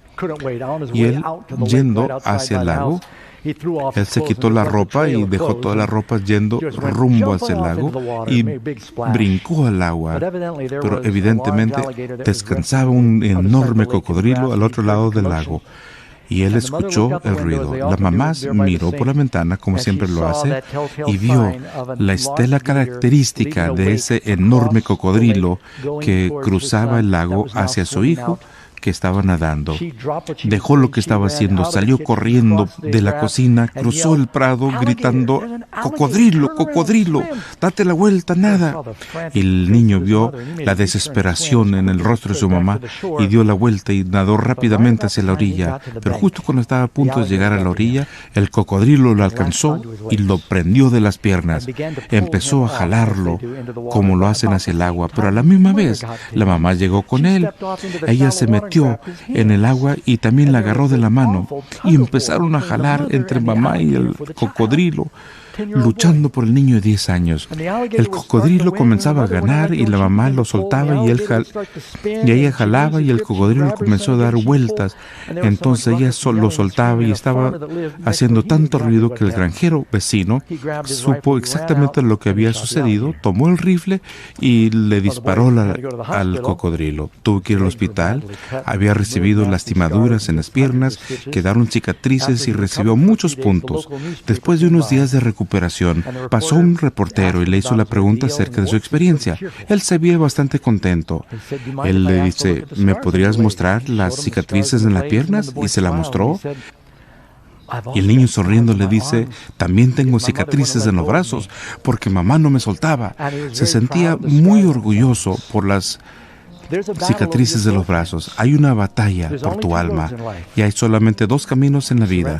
Y él, yendo hacia el lago, él se quitó la ropa y dejó toda la ropa yendo rumbo hacia el lago y brincó al agua. Pero evidentemente descansaba un enorme cocodrilo al otro lado del lago. Y él escuchó el ruido. La mamá miró por la ventana, como siempre lo hace, y vio la estela característica de ese enorme cocodrilo que cruzaba el lago hacia su hijo, que estaba nadando. Dejó lo que estaba haciendo, salió corriendo de la cocina, cruzó el prado gritando: ¡cocodrilo, cocodrilo! ¡Date la vuelta, nada! Y el niño vio la desesperación en el rostro de su mamá y dio la vuelta y nadó rápidamente hacia la orilla. Pero justo cuando estaba a punto de llegar a la orilla, el cocodrilo lo alcanzó y lo prendió de las piernas. Empezó a jalarlo como lo hacen hacia el agua, pero a la misma vez la mamá llegó con él. Ella se metió en el agua y también la agarró de la mano y empezaron a jalar entre mamá y el cocodrilo, luchando por el niño de 10 años. El cocodrilo comenzaba a ganar y la mamá lo soltaba y ella jalaba y el cocodrilo comenzó a dar vueltas. Entonces ella lo soltaba y estaba haciendo tanto ruido que el granjero vecino supo exactamente lo que había sucedido, tomó el rifle y le disparó al cocodrilo. Tuvo que ir al hospital, había recibido lastimaduras en las piernas, quedaron cicatrices y recibió muchos puntos. Después de unos días de recuperación, pasó un reportero y le hizo la pregunta acerca de su experiencia. Él se veía bastante contento. Él le dice: ¿me podrías mostrar las cicatrices en las piernas? Y se la mostró. Y el niño sonriendo le dice: también tengo cicatrices en los brazos porque mamá no me soltaba. Se sentía muy orgulloso por las cicatrices de los brazos. Hay una batalla por tu alma y hay solamente 2 caminos en la vida: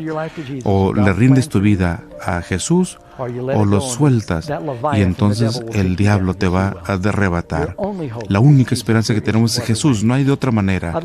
o le rindes tu vida a Jesús o lo sueltas y entonces el diablo te va a arrebatar. La única esperanza que tenemos es Jesús, no hay de otra manera.